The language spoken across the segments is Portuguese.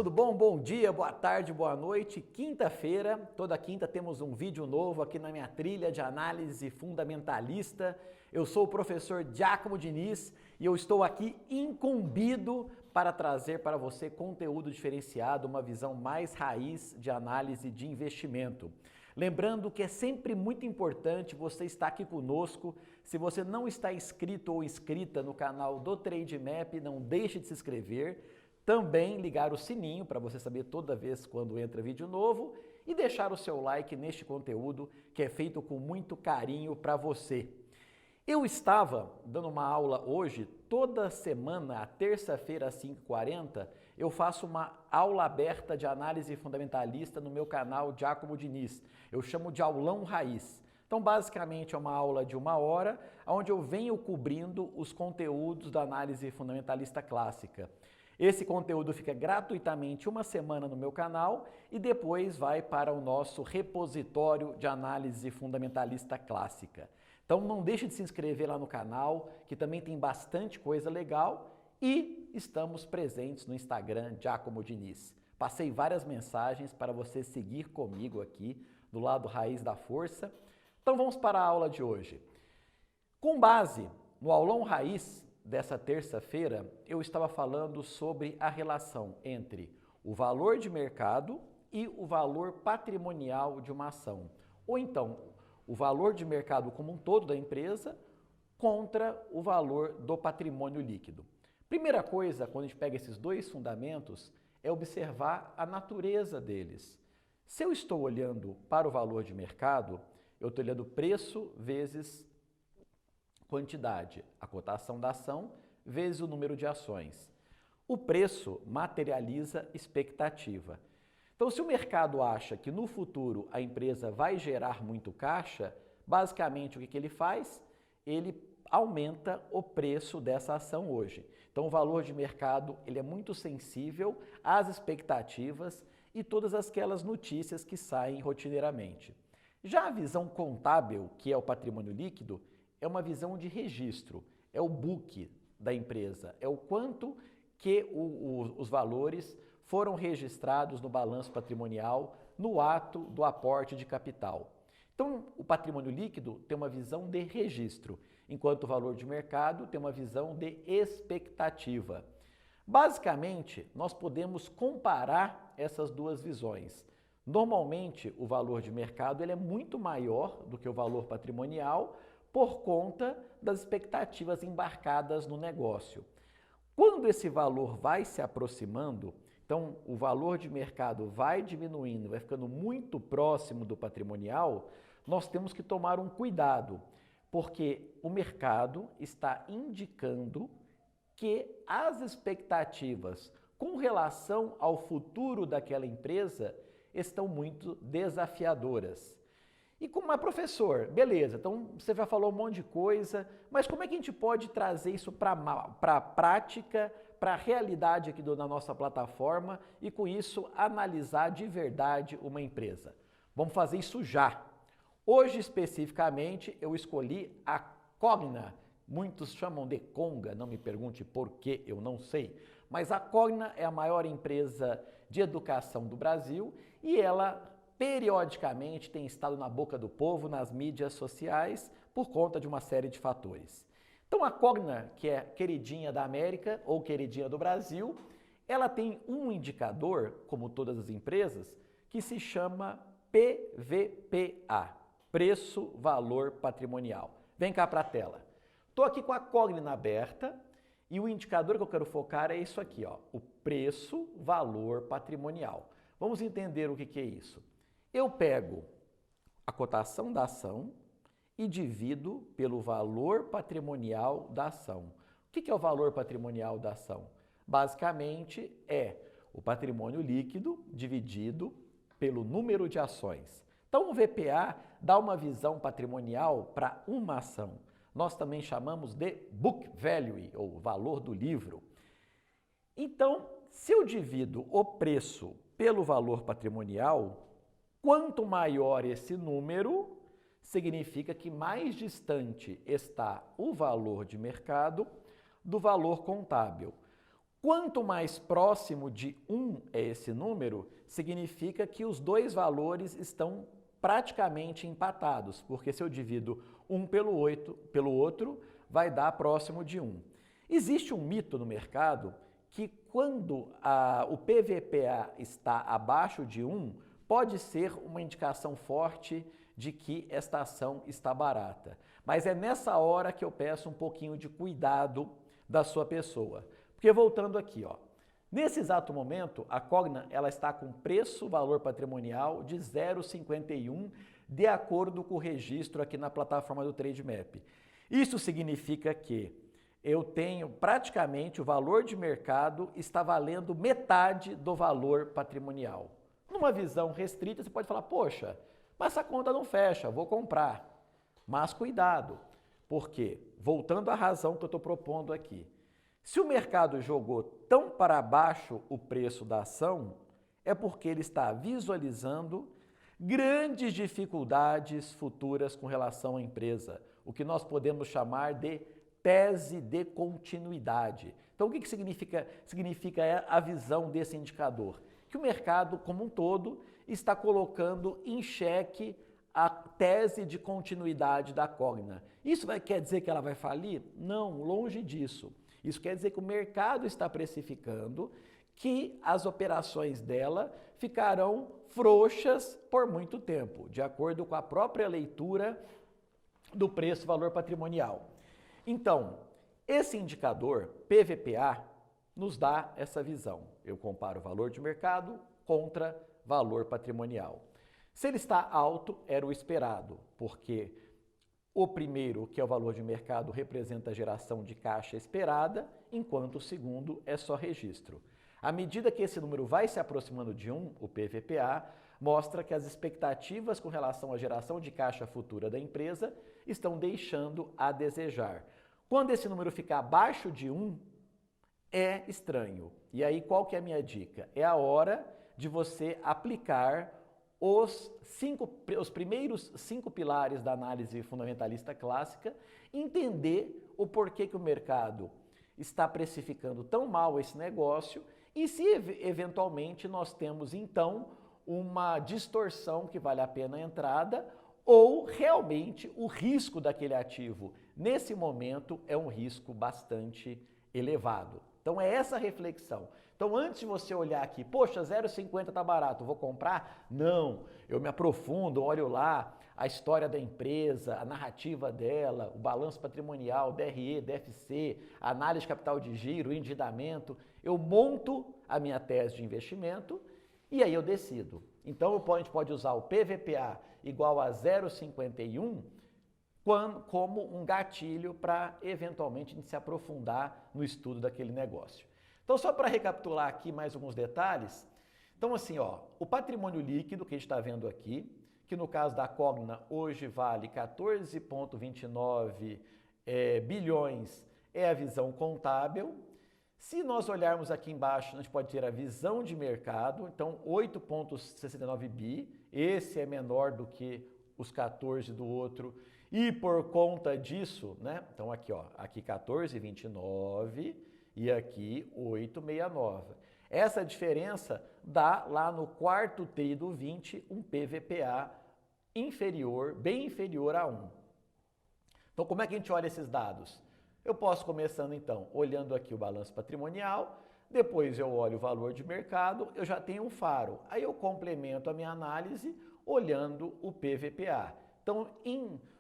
tudo bom? Bom dia, boa tarde, boa noite. Quinta-feira, toda quinta temos um vídeo novo aqui na minha trilha de análise fundamentalista. Eu sou o professor Giacomo Diniz e eu estou aqui incumbido para trazer para você conteúdo diferenciado, uma visão mais raiz de análise de investimento. Lembrando que é sempre muito importante você estar aqui conosco. Se você não está inscrito ou inscrita no canal do Trade Map, não deixe de se inscrever. Também ligar o sininho para você saber toda vez quando entra vídeo novo e deixar o seu like neste conteúdo que é feito com muito carinho para você. Eu estava dando uma aula hoje, toda semana, à terça-feira às 5h40, eu faço uma aula aberta de análise fundamentalista no meu canal Giacomo Diniz. Eu chamo de aulão raiz. Então, basicamente, é uma aula de 1 hora, onde eu venho cobrindo os conteúdos da análise fundamentalista clássica. Esse conteúdo fica gratuitamente 1 semana no meu canal e depois vai para o nosso repositório de análise fundamentalista clássica. Então não deixe de se inscrever lá no canal, que também tem bastante coisa legal, e estamos presentes no Instagram Giacomo Diniz. Passei várias mensagens para você seguir comigo aqui do lado Raiz da Força. Então vamos para a aula de hoje. Com base no aulão Raiz dessa terça-feira, eu estava falando sobre a relação entre o valor de mercado e o valor patrimonial de uma ação. Ou então, o valor de mercado como um todo da empresa contra o valor do patrimônio líquido. Primeira coisa, quando a gente pega esses dois fundamentos, é observar a natureza deles. Se eu estou olhando para o valor de mercado, eu estou olhando preço vezes quantidade, a cotação da ação vezes o número de ações. O preço materializa expectativa. Então, se o mercado acha que no futuro a empresa vai gerar muito caixa, basicamente o que ele faz? Ele aumenta o preço dessa ação hoje. Então, o valor de mercado ele é muito sensível às expectativas e todas aquelas notícias que saem rotineiramente. Já a visão contábil, que é o patrimônio líquido, é uma visão de registro, é o book da empresa, é o quanto que os valores foram registrados no balanço patrimonial no ato do aporte de capital. Então, o patrimônio líquido tem uma visão de registro, enquanto o valor de mercado tem uma visão de expectativa. Basicamente, nós podemos comparar essas duas visões. Normalmente, o valor de mercado ele é muito maior do que o valor patrimonial, por conta das expectativas embarcadas no negócio. Quando esse valor vai se aproximando, então o valor de mercado vai diminuindo, vai ficando muito próximo do patrimonial, nós temos que tomar um cuidado, porque o mercado está indicando que as expectativas com relação ao futuro daquela empresa estão muito desafiadoras. E como é professor, beleza, então você já falou um monte de coisa, mas como é que a gente pode trazer isso para a prática, para a realidade aqui na nossa plataforma e com isso analisar de verdade uma empresa? Vamos fazer isso já. Hoje especificamente eu escolhi a Cogna, muitos chamam de Conga, não me pergunte por que, eu não sei, mas a Cogna é a maior empresa de educação do Brasil e ela periodicamente tem estado na boca do povo, nas mídias sociais, por conta de uma série de fatores. Então a Cogna, que é queridinha da América ou queridinha do Brasil, ela tem um indicador, como todas as empresas, que se chama PVPA, Preço Valor Patrimonial. Vem cá para a tela. Estou aqui com a Cogna aberta e o indicador que eu quero focar é isso aqui, ó, o Preço Valor Patrimonial. Vamos entender o que é isso. Eu pego a cotação da ação e divido pelo valor patrimonial da ação. O que é o valor patrimonial da ação? Basicamente é o patrimônio líquido dividido pelo número de ações. Então o VPA dá uma visão patrimonial para uma ação. Nós também chamamos de book value, ou valor do livro. Então, se eu divido o preço pelo valor patrimonial, quanto maior esse número, significa que mais distante está o valor de mercado do valor contábil. Quanto mais próximo de 1 é esse número, significa que os dois valores estão praticamente empatados, porque se eu divido 1 pelo outro, vai dar próximo de 1. Existe um mito no mercado que quando o PVPA está abaixo de 1, pode ser uma indicação forte de que esta ação está barata. Mas é nessa hora que eu peço um pouquinho de cuidado da sua pessoa. Porque voltando aqui, ó, nesse exato momento, a Cogna ela está com preço-valor patrimonial de 0,51 de acordo com o registro aqui na plataforma do Trademap. Isso significa que eu tenho praticamente o valor de mercado está valendo metade do valor patrimonial. Numa visão restrita, você pode falar, poxa, mas essa conta não fecha, vou comprar. Mas cuidado, porque, voltando à razão que eu estou propondo aqui, se o mercado jogou tão para baixo o preço da ação, é porque ele está visualizando grandes dificuldades futuras com relação à empresa, o que nós podemos chamar de tese de continuidade. Então, o que significa a visão desse indicador? Que o mercado, como um todo, está colocando em xeque a tese de continuidade da Cogna. Isso quer dizer que ela vai falir? Não, longe disso. Isso quer dizer que o mercado está precificando que as operações dela ficarão frouxas por muito tempo, de acordo com a própria leitura do preço-valor patrimonial. Então, esse indicador, PVPA, nos dá essa visão. Eu comparo o valor de mercado contra valor patrimonial. Se ele está alto, era o esperado, porque o primeiro, que é o valor de mercado, representa a geração de caixa esperada, enquanto o segundo é só registro. À medida que esse número vai se aproximando de 1, o PVPA, mostra que as expectativas com relação à geração de caixa futura da empresa estão deixando a desejar. Quando esse número ficar abaixo de 1, é estranho. E aí, qual que é a minha dica? É a hora de você aplicar os primeiros 5 pilares da análise fundamentalista clássica, entender o porquê que o mercado está precificando tão mal esse negócio e se eventualmente nós temos então uma distorção que vale a pena a entrada ou realmente o risco daquele ativo nesse momento é um risco bastante elevado. Então é essa a reflexão. Então antes de você olhar aqui, poxa, 0,50 está barato, vou comprar? Não, eu me aprofundo, olho lá a história da empresa, a narrativa dela, o balanço patrimonial, DRE, DFC, a análise de capital de giro, o endividamento. Eu monto a minha tese de investimento e aí eu decido. Então a gente pode usar o PVPA igual a 0,51 como um gatilho para eventualmente se aprofundar no estudo daquele negócio. Então, só para recapitular aqui mais alguns detalhes, então assim, ó, o patrimônio líquido que a gente está vendo aqui, que no caso da Cogna hoje vale 14,29 bilhões, é a visão contábil. Se nós olharmos aqui embaixo, a gente pode ter a visão de mercado, então 8,69 bi, esse é menor do que os 14 do outro, e por conta disso, né? Então aqui, ó, aqui 14,29 e aqui 8,69. Essa diferença dá lá no quarto TRI do 20 um PVPA inferior, bem inferior a 1. Então como é que a gente olha esses dados? Eu posso começando então, olhando aqui o balanço patrimonial, depois eu olho o valor de mercado, eu já tenho um faro. Aí eu complemento a minha análise olhando o PVPA. Então,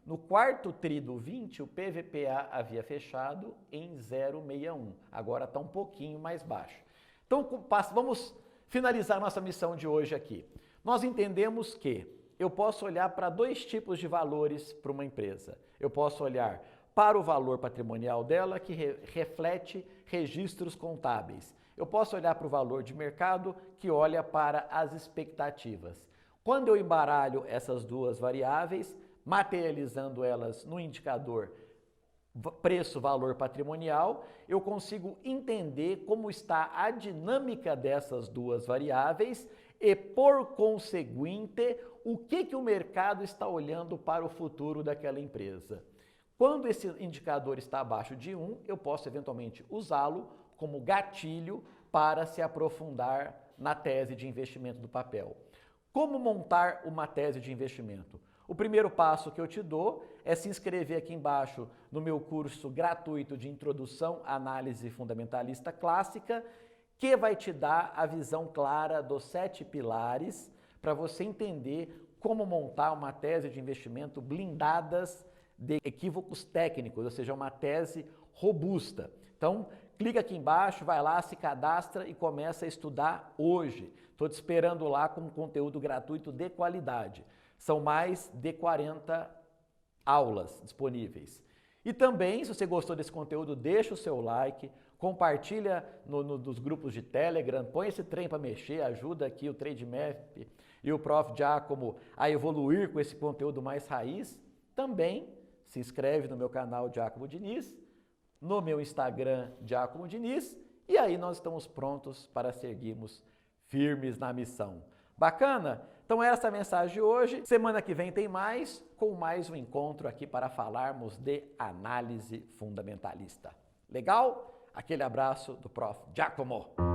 no quarto TRI do 20, o PVPA havia fechado em 0,61. Agora está um pouquinho mais baixo. Então, vamos finalizar nossa missão de hoje aqui. Nós entendemos que eu posso olhar para 2 tipos de valores para uma empresa. Eu posso olhar para o valor patrimonial dela, que reflete registros contábeis. Eu posso olhar para o valor de mercado, que olha para as expectativas. Quando eu embaralho essas duas variáveis, materializando elas no indicador preço-valor patrimonial, eu consigo entender como está a dinâmica dessas duas variáveis e, por conseguinte, o que o mercado está olhando para o futuro daquela empresa. Quando esse indicador está abaixo de 1, eu posso eventualmente usá-lo como gatilho para se aprofundar na tese de investimento do papel. Como montar uma tese de investimento? O primeiro passo que eu te dou é se inscrever aqui embaixo no meu curso gratuito de Introdução à Análise Fundamentalista Clássica, que vai te dar a visão clara dos 7 pilares para você entender como montar uma tese de investimento blindadas de equívocos técnicos, ou seja, uma tese robusta. Então, clica aqui embaixo, vai lá, se cadastra e começa a estudar hoje. Estou te esperando lá com conteúdo gratuito de qualidade. São mais de 40 aulas disponíveis. E também, se você gostou desse conteúdo, deixa o seu like, compartilha nos grupos de Telegram, põe esse trem para mexer, ajuda aqui o Trademap e o Prof. Giacomo a evoluir com esse conteúdo mais raiz. Também se inscreve no meu canal Giacomo Diniz, no meu Instagram Giacomo Diniz, e aí nós estamos prontos para seguirmos firmes na missão. Bacana? Então essa é a mensagem de hoje. Semana que vem tem mais, com mais um encontro aqui para falarmos de análise fundamentalista. Legal? Aquele abraço do Prof. Giacomo.